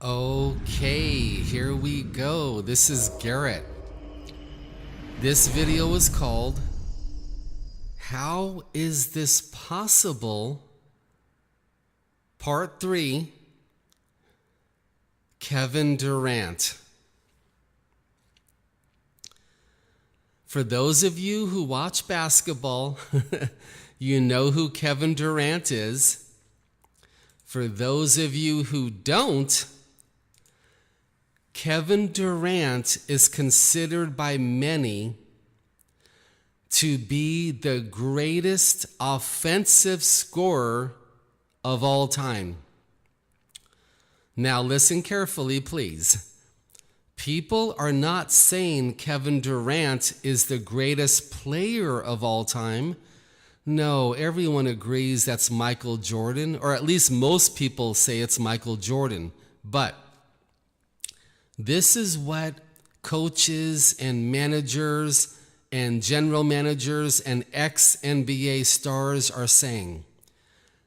Okay, here we go. This is Garrett. This video is called, How is This Possible? Part 3, Kevin Durant. For those of you who watch basketball, you know who Kevin Durant is. For those of you who don't, Kevin Durant is considered by many to be the greatest offensive scorer of all time. Now listen carefully, please. People are not saying Kevin Durant is the greatest player of all time. No, everyone agrees that's Michael Jordan, or at least most people say it's Michael Jordan. But this is what coaches and managers and general managers and ex-NBA stars are saying,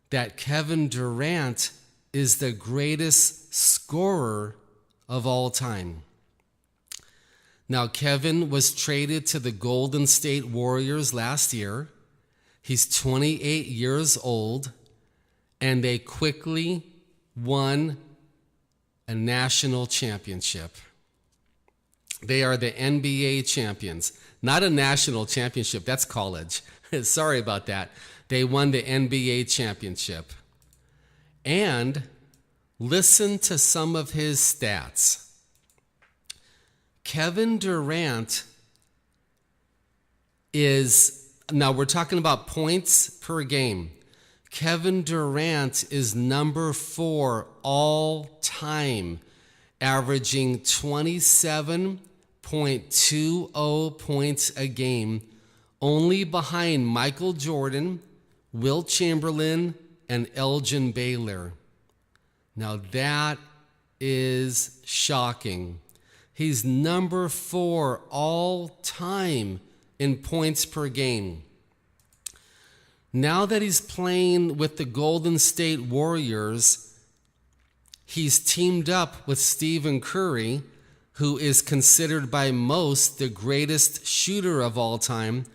that Kevin Durant is the greatest scorer of all time. Now, Kevin was traded to the Golden State Warriors last year. He's 28 years old, and they quickly won a national championship. They are the NBA champions. Not a national championship, that's college. Sorry about that. They won the NBA championship. And listen to some of his stats. Kevin Durant now we're talking about points per game. Kevin Durant is number 4 all time, averaging 27.20 points a game, only behind Michael Jordan, Wilt Chamberlain, and Elgin Baylor. Now that is shocking. He's number 4 all time in points per game. Now that he's playing with the Golden State Warriors, he's teamed up with Stephen Curry, who is considered by most the greatest shooter of all time.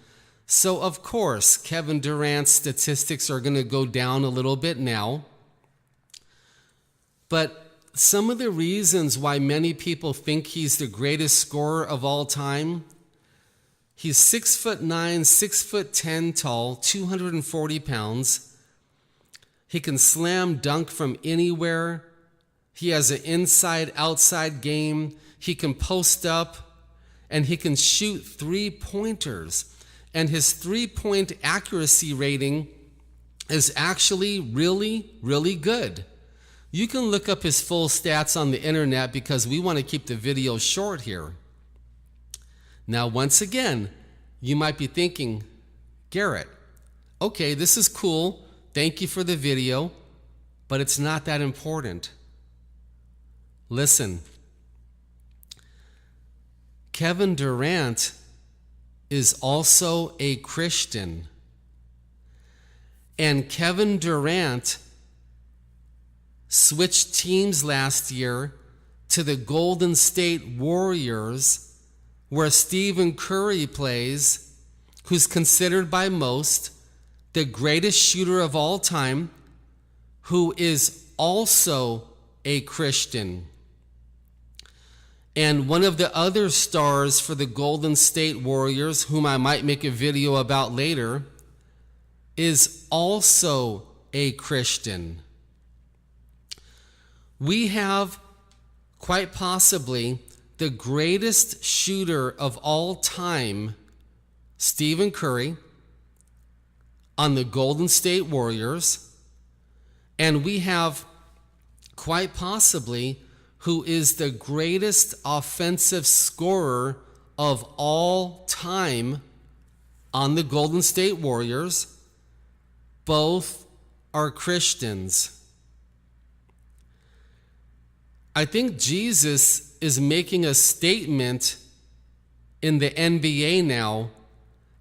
So, of course, Kevin Durant's statistics are going to go down a little bit now. But some of the reasons why many people think he's the greatest scorer of all time: he's 6'9", 6'10" tall, 240 pounds. He can slam dunk from anywhere. He has an inside-outside game. He can post up, and he can shoot three-pointers. And his three-point accuracy rating is actually really, really good. You can look up his full stats on the internet because we want to keep the video short here. Now, once again, you might be thinking, Garrett, okay, this is cool. Thank you for the video, but it's not that important. Listen, Kevin Durant is also a Christian. And Kevin Durant switched teams last year to the Golden State Warriors, where Stephen Curry plays, who's considered by most the greatest shooter of all time, who is also a Christian. And one of the other stars for the Golden State Warriors, whom I might make a video about later, is also a Christian. We have quite possibly the greatest shooter of all time, Stephen Curry, on the Golden State Warriors, and we have quite possibly who is the greatest offensive scorer of all time on the Golden State Warriors. Both are Christians. I think Jesus is making a statement in the NBA now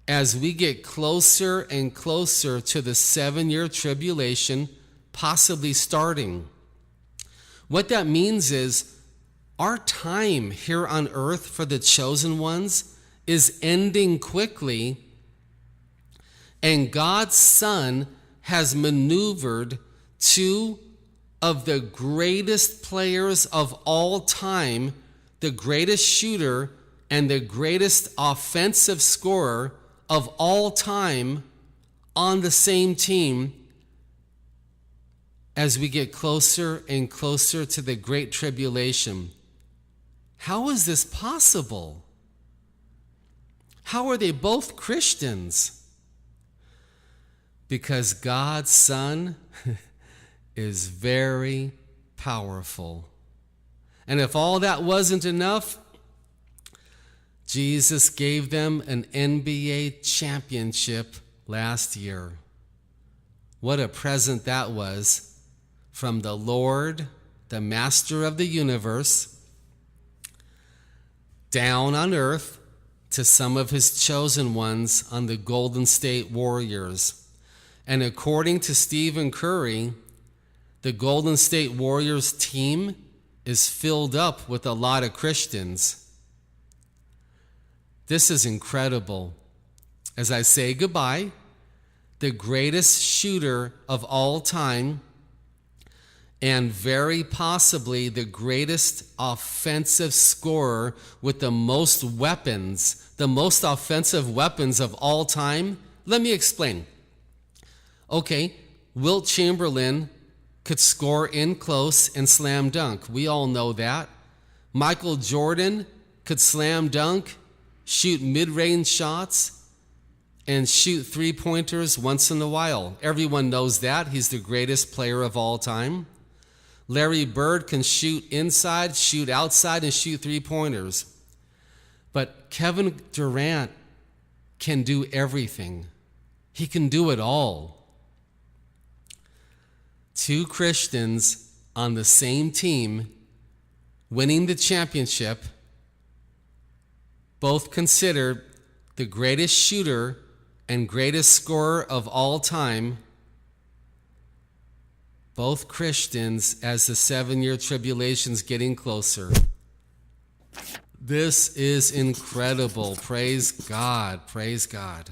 as we get closer and closer to the 7-year tribulation possibly starting. What that means is our time here on earth for the chosen ones is ending quickly, and God's Son has maneuvered two of the greatest players of all time, the greatest shooter and the greatest offensive scorer of all time, on the same team as we get closer and closer to the Great Tribulation. How is this possible? How are they both Christians? Because God's Son is very powerful. And if all that wasn't enough, Jesus gave them an NBA championship last year. What a present that was from the Lord, the Master of the universe, down on earth to some of his chosen ones on the Golden State Warriors. And according to Stephen Curry, the Golden State Warriors team is filled up with a lot of Christians. This is incredible. As I say goodbye, the greatest shooter of all time, and very possibly the greatest offensive scorer with the most weapons, the most offensive weapons of all time. Let me explain. Okay, Wilt Chamberlain could score in close and slam dunk. We all know that. Michael Jordan could slam dunk, shoot mid-range shots, and shoot three-pointers once in a while. Everyone knows that. He's the greatest player of all time. Larry Bird can shoot inside, shoot outside, and shoot three-pointers. But Kevin Durant can do everything. He can do it all. Two Christians on the same team winning the championship, both considered the greatest shooter and greatest scorer of all time, both Christians as the 7-year tribulation's getting closer. This is incredible. Praise God. Praise God.